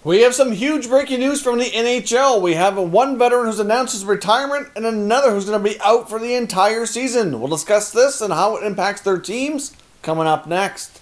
We have some huge breaking news from the NHL. We have one veteran who's announced his retirement and another who's going to be out for the entire season. We'll discuss this and how it impacts their teams coming up next.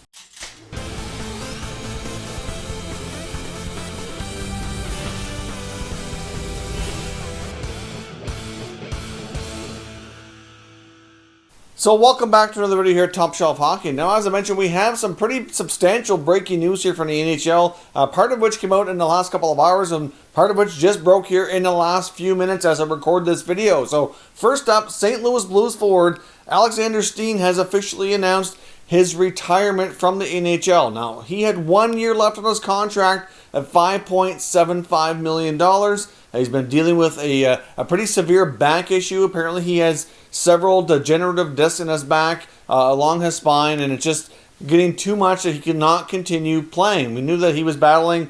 So welcome back to another video here at Top Shelf Hockey. Now, as I mentioned, we have some pretty substantial breaking news here from the NHL, part of which came out in the last couple of hours and part of which just broke here in the last few minutes as I record this video. So first up, St. Louis Blues forward Alex Steen has officially announced his retirement from the NHL. Now, he had 1 year left on his contract at $5.75 million. He's been dealing with a pretty severe back issue. Apparently, he has several degenerative discs in his back along his spine, and it's just getting too much that he cannot continue playing. We knew that he was battling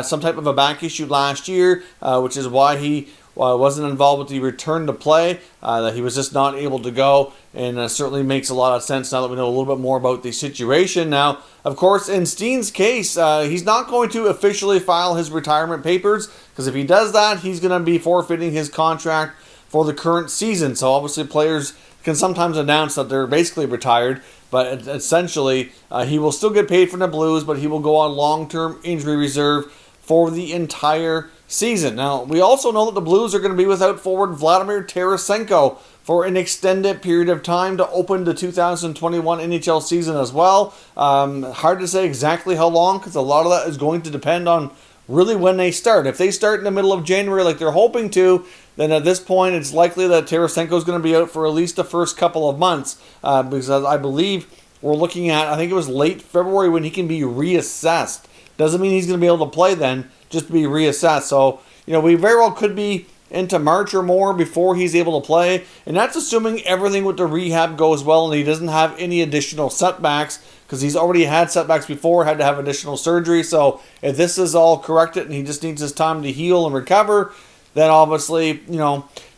some type of a back issue last year, which is why he wasn't involved with the return to play, that he was just not able to go, and certainly makes a lot of sense now that we know a little bit more about the situation. Now, of course, in Steen's case, he's not going to officially file his retirement papers, because if he does that, he's going to be forfeiting his contract for the current season. So obviously players can sometimes announce that they're basically retired, but essentially he will still get paid from the Blues, but he will go on long-term injury reserve for the entire season. Now, we also know that the Blues are going to be without forward Vladimir Tarasenko for an extended period of time to open the 2021 NHL season as well. Hard to say exactly how long, because a lot of that is going to depend on really when they start. If they start in the middle of January like they're hoping to, then at this point it's likely that Tarasenko is going to be out for at least the first couple of months, because I believe we're looking at, I think it was late February when he can be reassessed. Doesn't mean he's going to be able to play then, just to be reassessed. So, we very well could be into March or more before he's able to play, and that's assuming everything with the rehab goes well and he doesn't have any additional setbacks, because he's already had setbacks before, had to have additional surgery. So if this is all corrected and he just needs his time to heal and recover, then obviously,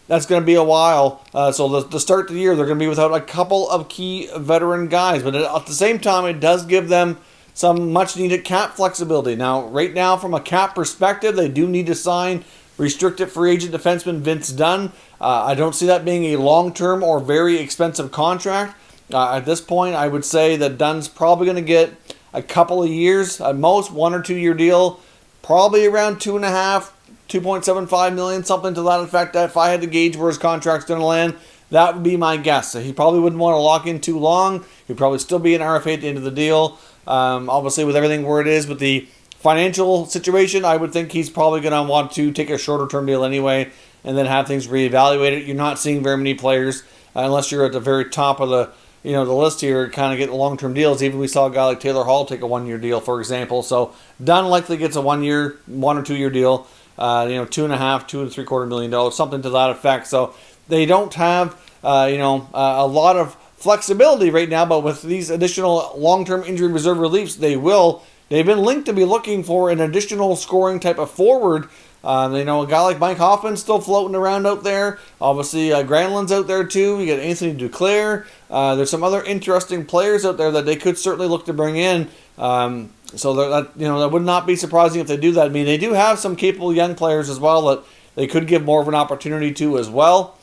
that's going to be a while. So to start the year, they're going to be without a couple of key veteran guys. But at the same time, it does give them some much-needed cap flexibility. Now, right now, from a cap perspective, they do need to sign restricted free agent defenseman Vince Dunn. I don't see that being a long-term or very expensive contract. At this point, I would say that Dunn's probably going to get a couple of years, at most 1 or 2 year deal, probably around 2.5, 2.75 million, something to that effect. If I had to gauge where his contract's going to land, that would be my guess. He probably wouldn't want to lock in too long. He'd probably still be an RFA at the end of the deal. Obviously, with everything where it is with the financial situation, I would think he's probably going to want to take a shorter term deal anyway and then have things reevaluated. You're not seeing very many players, unless you're at the very top of the list here, kind of get long-term deals. Even we saw a guy like Taylor Hall take a 1 year deal, for example. So Dunn likely gets a 1 or 2 year deal, $2.5 million, something to that effect. So they don't have, a lot of flexibility right now, but with these additional long-term injury reserve reliefs, they will. They've been linked to be looking for an additional scoring type of forward. A guy like Mike Hoffman's still floating around out there. Obviously, Granlund's out there too. You got Anthony Duclair. There's some other interesting players out there that they could certainly look to bring in. So that would not be surprising if they do that. I mean, they do have some capable young players as well that they could give more of an opportunity to as well.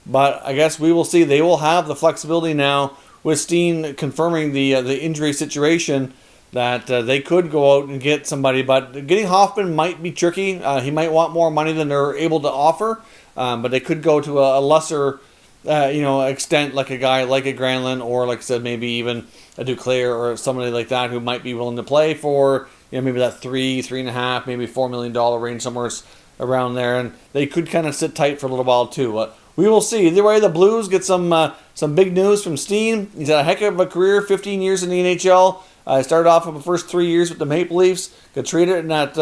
But I guess we will see. They will have the flexibility now with Steen confirming the injury situation, that they could go out and get somebody. But getting Hoffman might be tricky. He might want more money than they're able to offer. But they could go to a lesser extent, like a guy like a Granlund, or like I said, maybe even a Duclair or somebody like that who might be willing to play for maybe that $3.5, maybe $4 million range, somewhere around there. And they could kind of sit tight for a little while too. But we will see. Either way, the Blues get some big news from Steen. He's had a heck of a career, 15 years in the NHL. Started off with the first 3 years with the Maple Leafs. Got traded in that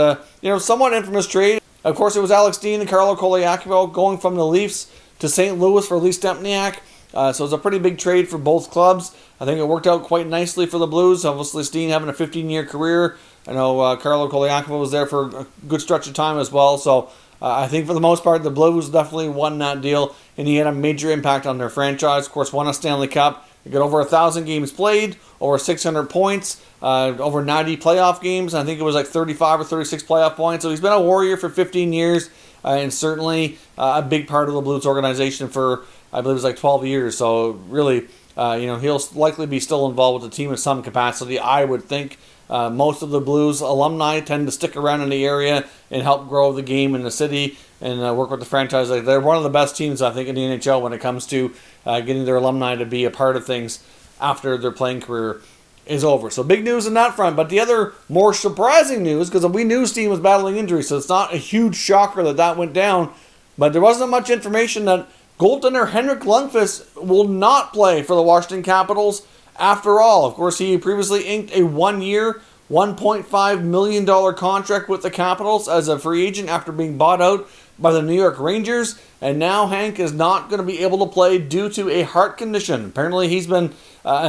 somewhat infamous trade. Of course, it was Alex Steen and Carlo Colaiacovo going from the Leafs to St. Louis for Lee Stempniak. So it was a pretty big trade for both clubs. I think it worked out quite nicely for the Blues. Obviously, Steen having a 15-year career. I know Carlo Colaiacovo was there for a good stretch of time as well. So I think for the most part, the Blues definitely won that deal, and he had a major impact on their franchise. Of course, won a Stanley Cup. He got over 1,000 games played, over 600 points, over 90 playoff games. I think it was like 35 or 36 playoff points. So he's been a Warrior for 15 years and certainly a big part of the Blues organization for, I believe it was like 12 years. So really, he'll likely be still involved with the team in some capacity. I would think most of the Blues alumni tend to stick around in the area and help grow the game in the city and work with the franchise. They're one of the best teams, I think, in the NHL when it comes to getting their alumni to be a part of things after their playing career is over. So big news in that front. But the other more surprising news, because we knew Steen was battling injury, so it's not a huge shocker that went down, but there wasn't much information that goaltender Henrik Lundqvist will not play for the Washington Capitals after all. Of course, he previously inked a 1-year, $1.5 million contract with the Capitals as a free agent after being bought out by the New York Rangers. And now Hank is not going to be able to play due to a heart condition. Apparently, he's been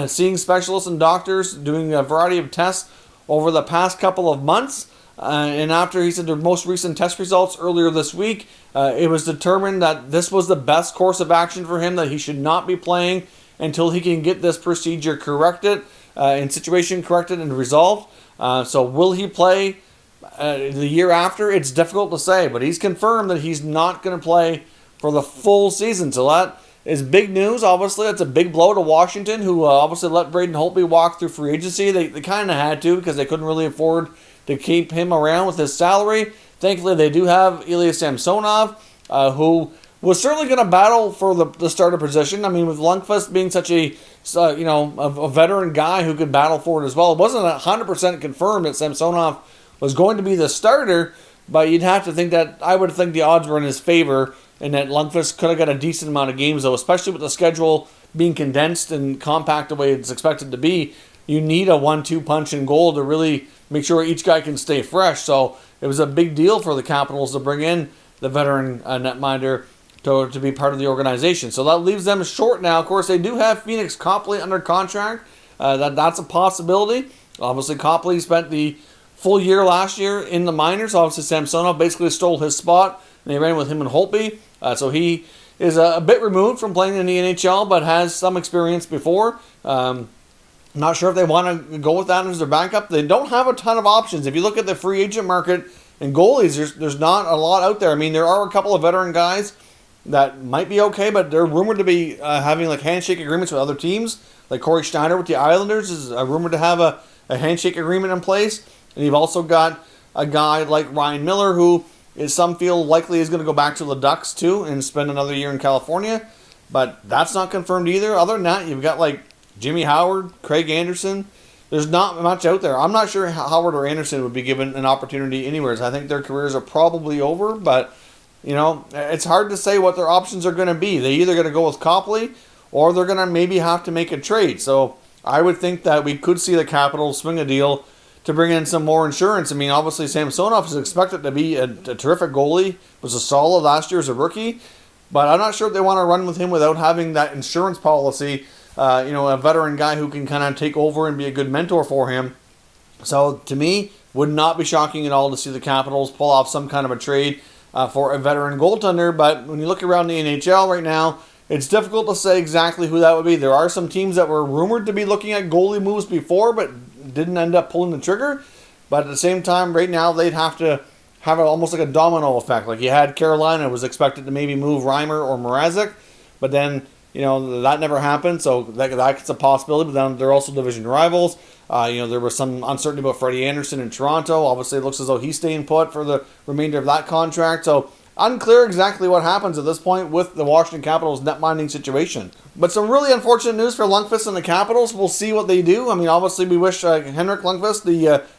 seeing specialists and doctors, doing a variety of tests over the past couple of months. And after he said their most recent test results earlier this week, it was determined that this was the best course of action for him, that he should not be playing until he can get this procedure corrected, and situation corrected and resolved. So will he play the year after? It's difficult to say, but he's confirmed that he's not going to play for the full season. So that is big news. Obviously, that's a big blow to Washington, who obviously let Braden Holtby walk through free agency. They kind of had to, because they couldn't really afford to keep him around with his salary. Thankfully, they do have Ilya Samsonov, who was certainly going to battle for the starter position. I mean, with Lundqvist being such a veteran guy who could battle for it as well, it wasn't 100% confirmed that Samsonov was going to be the starter, but you'd have to think that, I would think the odds were in his favor, and that Lundqvist could have got a decent amount of games, though, especially with the schedule being condensed and compact the way it's expected to be. You need a 1-2 punch in goal to really make sure each guy can stay fresh. So it was a big deal for the Capitals to bring in the veteran netminder to be part of the organization. So that leaves them short now. Of course, they do have Phoenix Copley under contract. That's a possibility. Obviously, Copley spent the full year last year in the minors. Obviously, Samsonov basically stole his spot, and they ran with him and Holtby. So he is a bit removed from playing in the NHL, but has some experience before. Not sure if they want to go with that as their backup. They don't have a ton of options. If you look at the free agent market and goalies, there's not a lot out there. I mean, there are a couple of veteran guys that might be okay, but they're rumored to be having like handshake agreements with other teams. Like Corey Schneider with the Islanders is rumored to have a handshake agreement in place. And you've also got a guy like Ryan Miller, who some feel likely is going to go back to the Ducks too and spend another year in California. But that's not confirmed either. Other than that, you've got like Jimmy Howard, Craig Anderson. There's not much out there. I'm not sure Howard or Anderson would be given an opportunity anywhere. I think their careers are probably over, but it's hard to say what their options are going to be. They're either going to go with Copley or they're going to maybe have to make a trade. So I would think that we could see the Capitals swing a deal to bring in some more insurance. I mean, obviously Samsonov is expected to be a terrific goalie. Was a solid last year as a rookie, but I'm not sure if they want to run with him without having that insurance policy. A veteran guy who can kind of take over and be a good mentor for him. So to me, would not be shocking at all to see the Capitals pull off some kind of a trade for a veteran goaltender. But when you look around the NHL right now, it's difficult to say exactly who that would be. There are some teams that were rumored to be looking at goalie moves before, but didn't end up pulling the trigger. But at the same time, right now, they'd have to have almost like a domino effect. Like you had Carolina was expected to maybe move Reimer or Mrazek, but then that never happened, so that's a possibility. But then they're also division rivals. There was some uncertainty about Freddie Anderson in Toronto. Obviously, it looks as though he's staying put for the remainder of that contract. So unclear exactly what happens at this point with the Washington Capitals net-minding situation. But some really unfortunate news for Lundqvist and the Capitals. We'll see what they do. I mean, obviously, we wish Henrik Lundqvist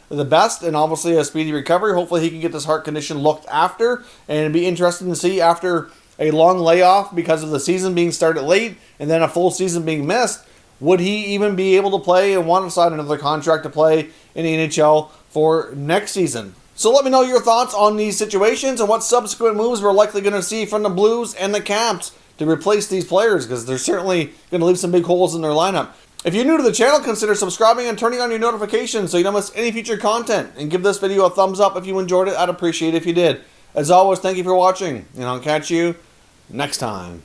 the best and obviously a speedy recovery. Hopefully, he can get this heart condition looked after. And it'd be interesting to see after a long layoff because of the season being started late and then a full season being missed, would he even be able to play and want to sign another contract to play in the NHL for next season? So let me know your thoughts on these situations and what subsequent moves we're likely going to see from the Blues and the Caps to replace these players, because they're certainly going to leave some big holes in their lineup. If you're new to the channel, consider subscribing and turning on your notifications so you don't miss any future content. And give this video a thumbs up if you enjoyed it. I'd appreciate it if you did. As always, thank you for watching, and I'll catch you next time.